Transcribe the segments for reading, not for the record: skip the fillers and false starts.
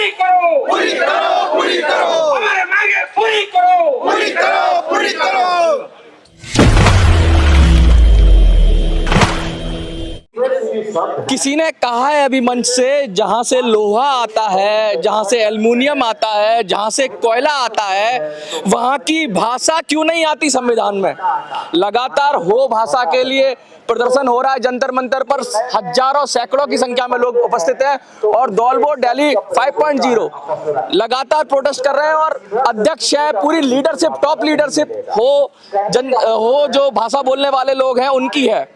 पूरी करो, पूरी करो, पूरी करो, हमारे मांगे पूरी करो, पूरी करो, पूरी करो। किसी ने कहा है अभी मंच से, जहां से लोहा आता है, जहां से एल्युमिनियम आता है, जहां से कोयला आता है, वहां की भाषा क्यों नहीं आती संविधान में। लगातार हो भाषा के लिए प्रदर्शन हो रहा है जंतर मंतर पर, हजारों सैकड़ों की संख्या में लोग उपस्थित हैं और दौलबोट दिल्ली 5.0 लगातार प्रोटेस्ट कर रहे हैं और अध्यक्ष है, पूरी लीडरशिप, टॉप लीडरशिप हो जो भाषा बोलने वाले लोग हैं उनकी है।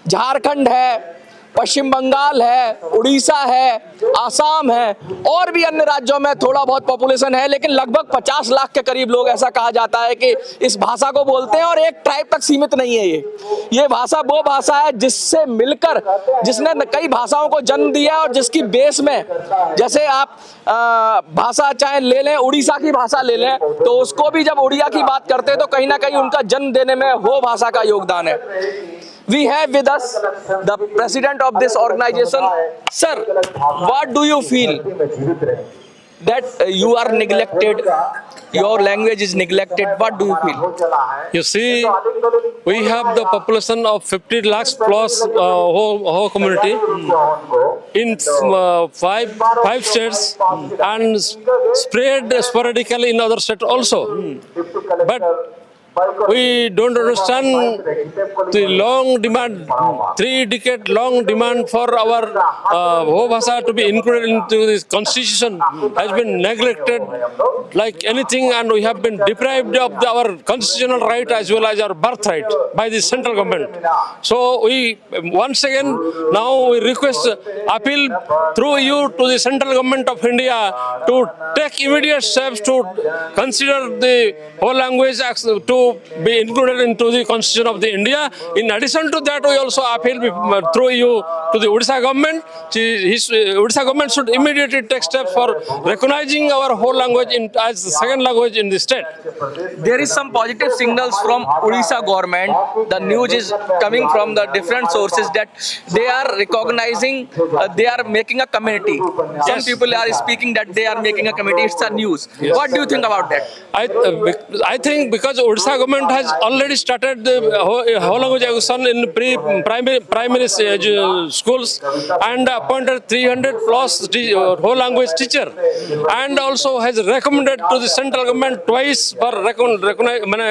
झारखंड है, पश्चिम बंगाल है, उड़ीसा है, आसाम है और भी अन्य राज्यों में थोड़ा बहुत पॉपुलेशन है, लेकिन लगभग 50 लाख के करीब लोग ऐसा कहा जाता है कि इस भाषा को बोलते हैं और एक ट्राइब तक सीमित नहीं है। ये भाषा वो भाषा है जिससे मिलकर, जिसने कई भाषाओं को जन्म दिया और जिसकी बेस में, जैसे आप भाषा चाहे ले लें, उड़ीसा की भाषा ले लें, तो उसको भी जब उड़िया की बात करते हैं तो कहीं ना कहीं उनका जन्म देने में हो भाषा का योगदान है। We have with us the president of this organization. Sir, what do you feel that you are neglected? Your language is neglected. What do you feel? You see, we have the population of 50 lakhs plus whole community in five states and spread sporadically in other states also. But we don't understand the long demand, 3-decade long demand for our Ho Bhasha to be included into this constitution has been neglected like anything, and we have been deprived of our constitutional right as well as our birthright by the central government. So we once again now we request, appeal through you to the central government of India to take immediate steps to consider the whole language to be included into the constitution of the India. In addition to that, we also appeal through you to the Odisha government. Odisha government should immediately take steps for recognizing our whole language as the second language in the state. There is some positive signals from Odisha government. The news is coming from the different sources that they are recognizing, they are making a committee. Some people are speaking that they are making a committee. It's a news. Yes. What do you think about that? I think because Odisha government has already started the whole language education in primary schools and appointed 300 plus whole language teacher, and also has recommended to the central government twice for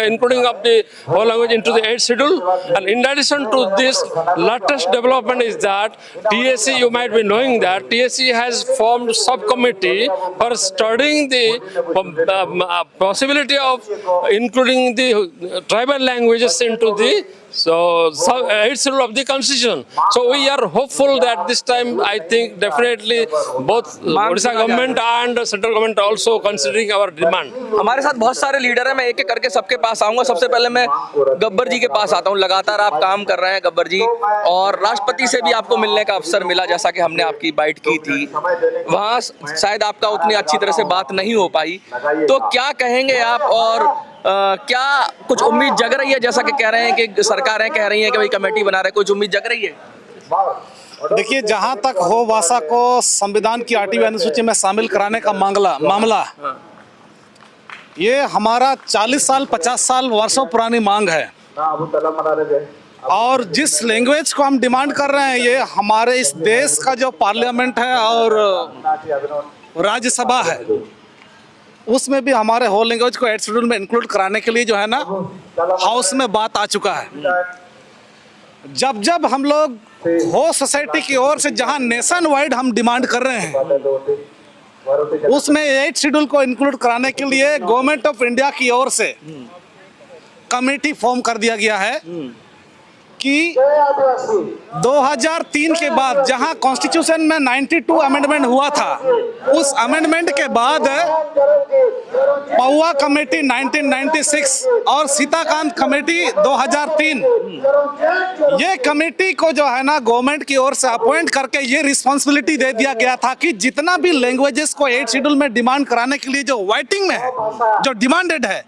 including of the whole language into the 8th schedule. And in addition to this, latest development is that TSC, you might be knowing that TSC has formed subcommittee for studying the possibility of including the tribal languages into the 8th schedule of the constitution. So we are hopeful that this time, I think definitely both Odisha government and central government also considering our demand. हमारे साथ बहुत सारे leader हैं, मैं एक एक करके सबके पास आऊंगा। सबसे पहले मैं गब्बर जी के पास आता हूं। लगातार आप काम कर रहे हैं गब्बर जी, और राष्ट्रपति से भी आपको मिलने का अवसर मिला, जैसा कि हमने आपकी बाइट की थी। वहाँ शायद आपका उतनी अच्छी तरह से बात नहीं हो पाई, तो क्या कहेंगे आप, और क्या कुछ उम्मीद जग रही है, जैसा कि कह रहे हैं कि सरकारें कह रही हैं कि भाई कमेटी बना रहे, कुछ उम्मीद जग रही है? देखिए, जहां तक हो भाषा को संविधान की 8वीं अनुसूची में शामिल कराने का मामला, ये हमारा 40 साल 50 साल वर्षों पुरानी मांग है। और जिस लैंग्वेज को हम डिमांड कर रहे हैं, ये हमारे इस देश का जो पार्लियामेंट है और राज्यसभा है, उसमें भी हमारे होल लैंग्वेज को 8th शेड्यूल में इंक्लूड कराने के लिए जो है ना, हाउस में बात आ चुका है। जब हम लोग हो सोसाइटी की ओर से जहां नेशन वाइड हम डिमांड कर रहे हैं, उसमें 8th शेड्यूल को इंक्लूड कराने के लिए गवर्नमेंट ऑफ इंडिया की ओर से कमेटी फॉर्म कर दिया गया है कि 2003 के बाद जहां कॉन्स्टिट्यूशन में 92 अमेंडमेंट हुआ था, उस अमेंडमेंट के बाद पौवा कमेटी 1996 और सीताकांत कमेटी 2003, ये कमेटी को जो है ना गवर्नमेंट की ओर से अपॉइंट करके ये रिस्पॉन्सिबिलिटी दे दिया गया था कि जितना भी लैंग्वेजेस को 8th शेड्यूल में डिमांड कराने के लिए जो वाइटिंग में है, जो डिमांडेड है,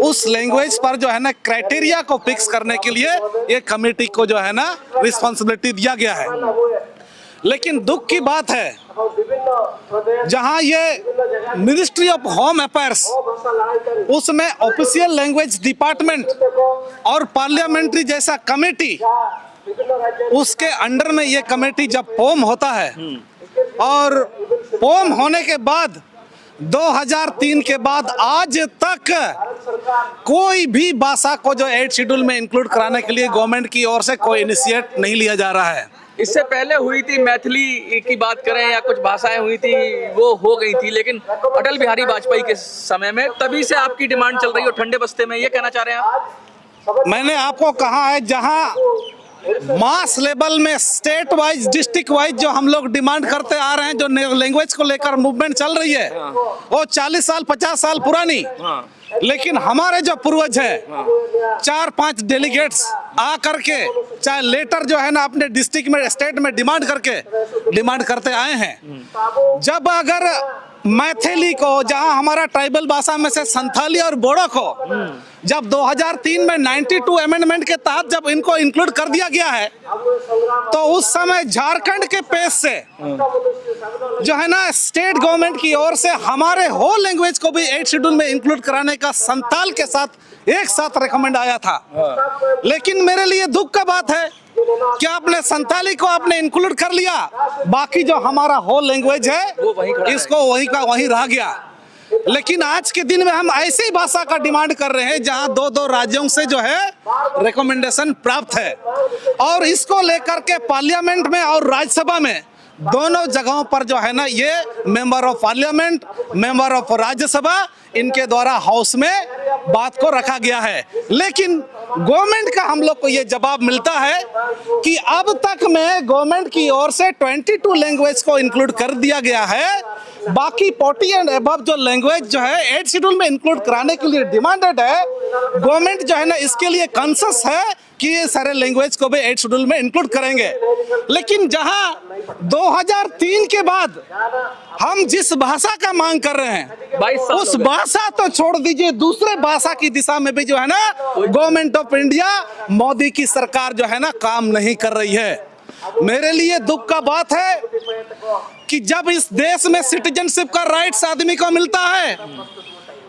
उस लैंग्वेज पर जो है ना क्राइटेरिया को फिक्स करने के लिए ये कमेटी को जो है ना रिस्पॉन्सिबिलिटी दिया गया है। लेकिन दुख की बात है जहां ये मिनिस्ट्री ऑफ होम अफेयर्स उसमें ऑफिशियल लैंग्वेज डिपार्टमेंट और पार्लियामेंट्री जैसा कमेटी उसके अंडर में ये कमेटी जब फॉर्म होता है और फॉर्म होने के बाद 2003 के बाद आज तक कोई भी भाषा को जो 8 शेड्यूल में इंक्लूड कराने के लिए गवर्नमेंट की ओर से कोई इनिशिएट नहीं लिया जा रहा है। इससे पहले हुई थी मैथिली की बात करें या कुछ भाषाएं हुई थी वो हो गई थी, लेकिन अटल बिहारी वाजपेयी के समय में तभी से आपकी डिमांड चल रही है ठंडे बस्ते में, ये कहना चाह रहे हैं आप? मैंने आपको कहा है जहां मास लेवल में स्टेट वाइज डिस्ट्रिक्ट वाइज जो हम लोग डिमांड करते आ रहे हैं, जो लैंग्वेज को लेकर मूवमेंट चल रही है वो 40 साल 50 साल पुरानी, लेकिन हमारे जो पूर्वज है 4-5 डेलीगेट्स आ करके चाहे लेटर जो है ना अपने डिस्ट्रिक्ट में स्टेट में डिमांड करते आए हैं। जब अगर मैथिली को जहां हमारा ट्राइबल भाषा में से संथाली और बोडो को जब 2003 में 92 अमेंडमेंट के तहत जब इनको इंक्लूड कर दिया गया है तो उस समय झारखंड के पेश से जो है ना स्टेट गवर्नमेंट की ओर से हमारे होल लैंग्वेज को भी 8 शेड्यूल में इंक्लूड कराने का संथाल के साथ एक साथ रिकमेंड आया था। लेकिन मेरे लिए दुख का बात है कि आपने संथाली को आपने इंक्लूड कर लिया, बाकी जो हमारा होल लैंग्वेज है इसको वहीं रह गया। लेकिन आज के दिन में हम ऐसी भाषा का डिमांड कर रहे हैं जहां 2-2 राज्यों से जो है रिकमेंडेशन प्राप्त है और इसको लेकर के पार्लियामेंट में और राज्यसभा में दोनों जगहों पर जो है ना ये member of parliament, member of Rajya Sabha, इनके द्वारा हाउस में बात को रखा गया है। लेकिन गवर्नमेंट का हम लोग को ये जवाब मिलता है कि अब तक में गवर्नमेंट की ओर से 22 लैंग्वेज को इंक्लूड कर दिया गया है, बाकी 40 एंड अबव जो लैंग्वेज जो है 8 शेड्यूल में इंक्लूड कराने के लिए डिमांडेड है। गवर्नमेंट जो है ना इसके लिए कॉन्शियस है कि ये सारे लैंग्वेज को भी 8 शेड्यूल में इंक्लूड करेंगे। लेकिन जहां 2003 के बाद हम जिस भाषा का मांग कर रहे हैं उस भाषा तो छोड़ दीजिए, दूसरे भाषा की दिशा में भी जो है ना गवर्नमेंट ऑफ इंडिया मोदी की सरकार जो है ना काम नहीं कर रही है। मेरे लिए दुख का बात है कि जब इस देश में सिटीजनशिप का राइट्स आदमी को मिलता है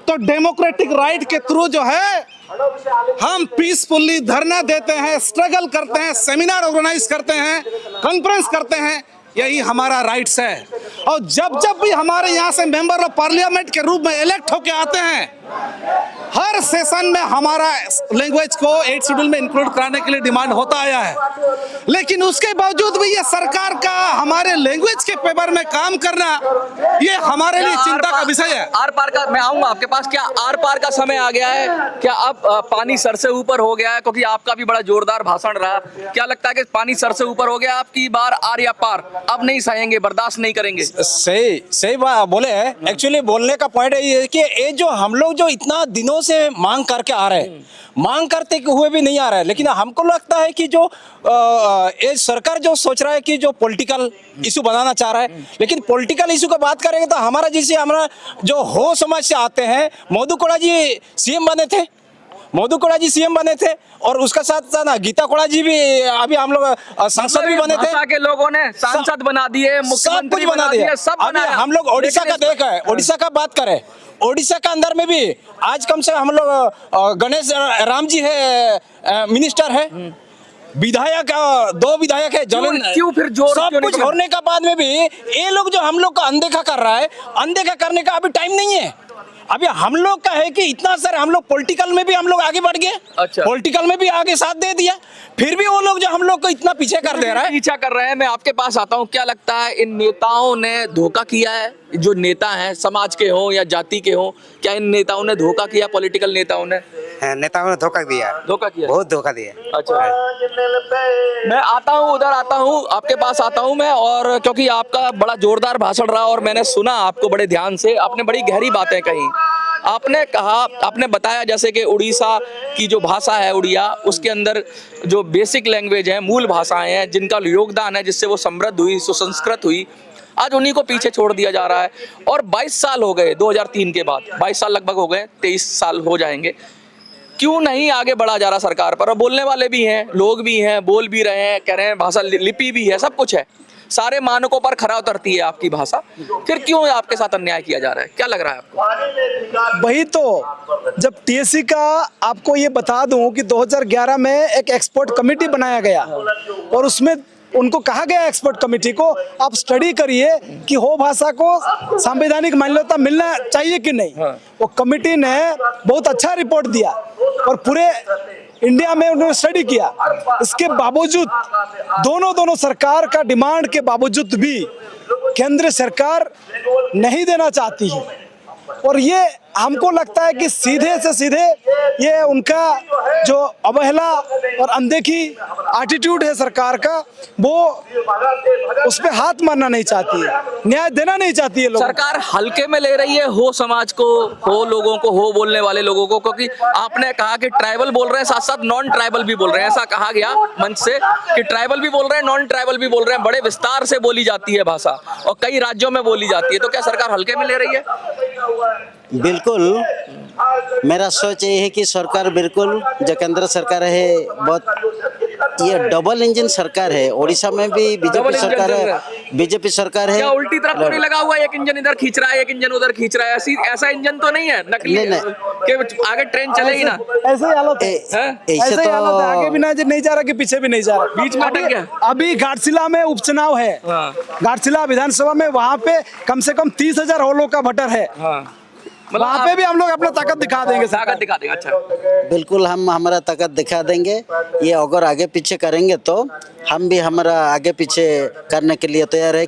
तो डेमोक्रेटिक राइट के थ्रू जो है हम पीसफुली धरना देते हैं, स्ट्रगल करते हैं, सेमिनार ऑर्गेनाइज करते हैं, कॉन्फ्रेंस करते हैं, यही हमारा राइट्स है। और जब भी हमारे यहाँ से मेंबर ऑफ पार्लियामेंट के रूप में इलेक्ट होके आते हैं, हर सेशन में हमारा लैंग्वेज को 8 शेड्यूल में इंक्लूड कराने के लिए डिमांड होता आया है। लेकिन उसके बावजूद भी ये सरकार का हमारे लैंग्वेज के पेपर में काम करना ये हमारे लिए चिंता का विषय है। आर पार का मैं आऊंगा आपके पास, क्या आर पार का समय आ गया है? क्या अब पानी सर से ऊपर हो गया है? क्योंकि आपका भी बड़ा जोरदार भाषण रहा, क्या लगता है कि पानी सर से ऊपर हो गया आपकी बार आर या पार? अब नहीं सहेंगे, बर्दाश्त नहीं करेंगे? सही बात बोले हैं। एक्चुअली बोलने का पॉइंट ये है कि ये जो हम लोग जो इतना दिनों से मांग करके आ रहे हैं, मांग करते हुए भी नहीं आ रहा है, लेकिन हमको लगता है कि जो ये सरकार जो सोच रहा है कि जो पॉलिटिकल इशू बनाना चाह रहा है, लेकिन पॉलिटिकल इशू का बात करेंगे तो हमारा जो हो समाज से आते हैं, मधु कोड़ा जी सीएम बने थे और उसका साथ ना गीता कोड़ा जी भी अभी हम लोग सांसद भी बने थे। भाषा के लोगों ने सांसद बना दिए, मुख्यमंत्री बना दिए, सब बनाया। हम लोग ओडिशा का देखा है, ओडिशा का बात करें, ओडिशा का अंदर में भी आज कम से हम लोग गणेश राम जी है मिनिस्टर है, विधायक 2 विधायक है, क्यों फिर जोर सब कुछ होने का बाद में भी ये लोग जो हम लोग को अनदेखा कर रहा है, अनदेखा करने का अभी टाइम नहीं है। अभी हम लोग का है कि इतना सर हम लोग पॉलिटिकल में भी हम लोग आगे बढ़ गए, अच्छा, पॉलिटिकल में भी आगे साथ दे दिया, फिर भी वो लोग जो हम लोग को इतना पीछे कर दे रहा है, पीछा कर रहे हैं। मैं आपके पास आता हूँ, क्या लगता है इन नेताओं ने धोखा किया है? जो नेता हैं समाज के हों या जाति के हों, क्या इन नेताओं ने धोखा किया? पॉलिटिकल नेताओं ने धोखा दिया, बहुत धोखा दिया। अच्छा, मैं आता हूँ, उधर आता हूँ, आपके पास आता हूँ मैं, और क्योंकि आपका बड़ा जोरदार भाषण रहा और मैंने सुना आपको बड़े ध्यान से, आपने बड़ी गहरी बातें कही। आपने कहा, आपने बताया जैसे कि उड़ीसा की जो भाषा है उड़िया, उसके अंदर जो बेसिक लैंग्वेज है, मूल भाषाएं हैं, जिनका योगदान है, जिससे वो समृद्ध हुई, सुसंस्कृत हुई, आज उन्हीं को पीछे छोड़ दिया जा रहा है। और 22 साल हो गए 2003 के बाद, 22 साल लगभग हो गए, 23 साल हो जाएंगे, क्यों नहीं आगे बढ़ा जा रहा सरकार पर? और बोलने वाले भी हैं, लोग भी हैं, बोल भी रहे हैं, कह रहे हैं, भाषा लिपि भी है, सब कुछ है, सारे मानकों पर खरा उतरती है आपकी भाषा, फिर क्यों आपके साथ अन्याय किया जा रहा है? क्या लग रहा है आपको? वही तो, जब टीएससी का आपको ये बता दूं कि 2011 में एक एक्सपर्ट कमेटी बनाया गया और उसमें उनको कहा गया एक्सपर्ट कमेटी को आप स्टडी करिए कि हो भाषा को संवैधानिक मान्यता मिलना चाहिए कि नहीं। वो कमेटी ने बहुत अच्छा रिपोर्ट दिया और पूरे इंडिया में उन्होंने स्टडी किया। इसके बावजूद दोनों सरकार का डिमांड के बावजूद भी केंद्र सरकार नहीं देना चाहती है और ये हमको लगता है कि सीधे से सीधे ये उनका जो अवहेला और अनदेखी एटीट्यूड है सरकार का, वो उस पे हाथ मारना नहीं चाहती है, न्याय देना नहीं चाहती है लोगों को। सरकार हल्के में ले रही है हो समाज को, हो लोगों को, हो बोलने वाले लोगों को, क्योंकि आपने कहा कि ट्राइबल बोल रहे हैं, साथ साथ नॉन ट्राइबल भी बोल रहे हैं। ऐसा कहा गया मंच से कि ट्राइबल भी बोल रहे हैं, नॉन ट्राइबल भी बोल रहे हैं, बड़े विस्तार से बोली जाती है भाषा और कई राज्यों में बोली जाती है। तो क्या सरकार हल्के में ले रही है? बिल्कुल, मेरा सोच ये है कि सरकार बिल्कुल जो केंद्र सरकार है बहुत ये डबल इंजन सरकार है। ओडिशा में भी बीजेपी सरकार है, बीजेपी सरकार है। क्या उल्टी तरफ तो नहीं लगा हुआ, एक इंजन इधर खींच रहा है, एक इंजन उधर खींच रहा है? ऐसा इंजन तो नहीं है नकली नहीं। कि आगे ट्रेन चलेगी ना? ऐसे ही हालत है, ऐसे ऐसे ही तो हालत है, आगे भी नहीं जा रहा कि पीछे भी नहीं जा रहा, बीच में अटक गया। अभी घाटशिला में उपचुनाव है, घाटशिला विधानसभा में, वहाँ पे कम से कम 30,000 होलों का वोटर है। वहाँ पे भी हम लोग अपना ताकत दिखा देंगे, ताकत दिखा देंगे। अच्छा, बिल्कुल हम हमारा ताकत दिखा देंगे। ये अगर आगे पीछे करेंगे तो हम भी हमारा आगे पीछे करने के लिए तैयार है।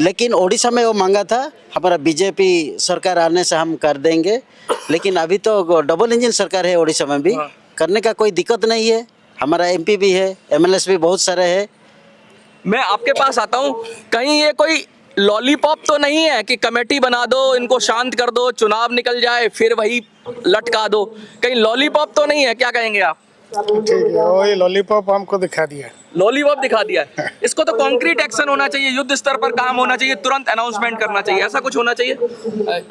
लेकिन ओडिशा में वो मांगा था, हमारा बीजेपी सरकार आने से हम कर देंगे। लेकिन अभी तो डबल इंजन सरकार है ओडिशा में भी, करने का कोई दिक्कत नहीं है। हमारा एमपी भी है, एमएलए भी बहुत सारे हैं। मैं आपके पास आता हूँ, कहीं ये कोई लॉलीपॉप तो नहीं है कि कमेटी बना दो, इनको शांत कर दो, चुनाव निकल जाए फिर वही लटका दो? कहीं लॉलीपॉप तो नहीं है? क्या कहेंगे आप? ठीक है, वही लॉलीपॉप हमको दिखा दिया, लॉलीपॉप दिखा दिया है। इसको तो कॉन्क्रीट एक्शन होना चाहिए, युद्ध स्तर पर काम होना चाहिए, तुरंत अनाउंसमेंट करना चाहिए, ऐसा कुछ होना चाहिए।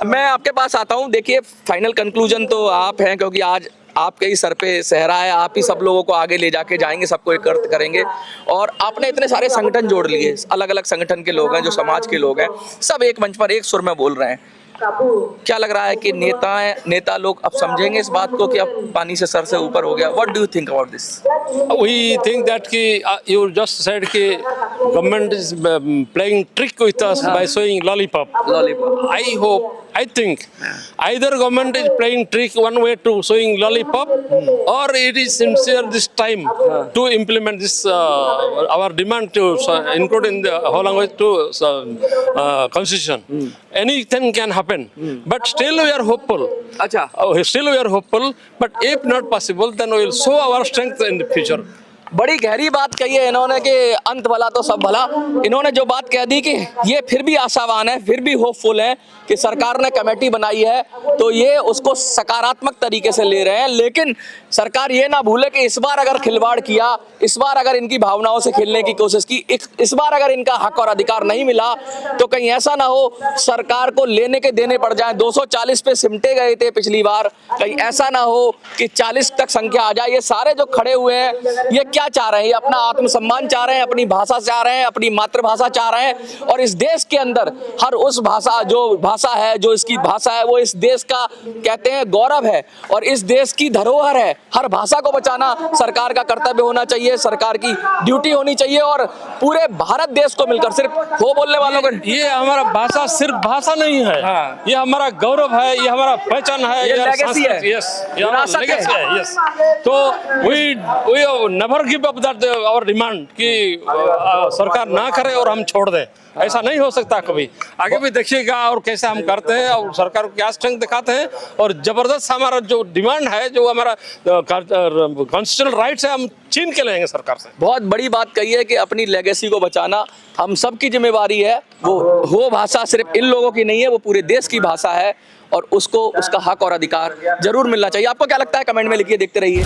मैं आपके पास आता हूँ, देखिए फाइनल कंक्लूजन तो आप हैं, क्योंकि आज आपके ही सर पे सहरा है, आप ही सब लोगों को आगे ले जाके जाएंगे, सबको एकत्र करेंगे। और आपने इतने सारे संगठन जोड़ लिए, अलग अलग संगठन के लोग हैं, जो समाज के लोग हैं, सब एक मंच पर एक सुर में बोल रहे हैं। क्या लग रहा है कि नेता लोग अब समझेंगे इस बात को कि अब पानी से सर से ऊपर हो गया? What do you think about this? We think that you just said that government is playing trick with us by showing lollipop. I think either government is playing trick one way to showing lollipop, or it is sincere this time to implement this our demand to include in the whole language to constitution. Anything can happen, but still we are hopeful. अच्छा, Still we are hopeful, but if not possible, then we will show our strength in the future. बड़ी गहरी बात कही है इन्होंने कि अंत भला तो सब भला। इन्होंने जो बात कह दी कि ये फिर भी आशावान है, फिर भी होपफुल है कि सरकार ने कमेटी बनाई है तो ये उसको सकारात्मक तरीके से ले रहे हैं। लेकिन सरकार ये ना भूले कि इस बार अगर खिलवाड़ किया, इस बार अगर इनकी भावनाओं से खेलने की कोशिश की, इस बार अगर इनका हक और अधिकार नहीं मिला, तो कहीं ऐसा ना हो सरकार को लेने के देने पड़ जाए। 240 पे सिमटे गए थे पिछली बार, कहीं ऐसा ना हो कि 40 तक संख्या आ जाए। ये सारे जो खड़े हुए हैं ये क्या चाह रहे हैं? ये अपना आत्मसम्मान चाह रहे हैं, अपनी भाषा चाह रहे हैं, अपनी मातृभाषा चाह रहे हैं। और इस देश के अंदर हर उस भाषा जो इसकी भाषा है, वो इस देश का कहते हैं गौरव है और इस देश की धरोहर है। हर भाषा को बचाना सरकार का कर्तव्य होना चाहिए, सरकार की ड्यूटी होनी चाहिए। और पूरे भारत देश को मिलकर, सिर्फ हो बोलने वालों को, ये हमारा भाषा सिर्फ भाषा नहीं है, ये हमारा गौरव है, ये हमारा पहचान है, ये लेगेसी है, विरासत है। यस, तो we never give up that our demand कि सरकार ना करे और हम छोड़ दे, ऐसा नहीं हो सकता कभी। आगे भी देखिएगा और कैसे हम करते हैं और सरकार को क्या स्ट्रेंथ दिखाते हैं। और जबरदस्त हमारा जो डिमांड है, जो हमारा कॉन्स्टिट्यूशनल राइट्स है, हम छीन के लेंगे सरकार से। बहुत बड़ी बात कही है कि अपनी लेगेसी को बचाना हम सबकी जिम्मेवारी है। वो भाषा सिर्फ इन लोगों की नहीं है, वो पूरे देश की भाषा है और उसको उसका हक और अधिकार जरूर मिलना चाहिए। आपको क्या लगता है? कमेंट में लिखिए, देखते रहिए।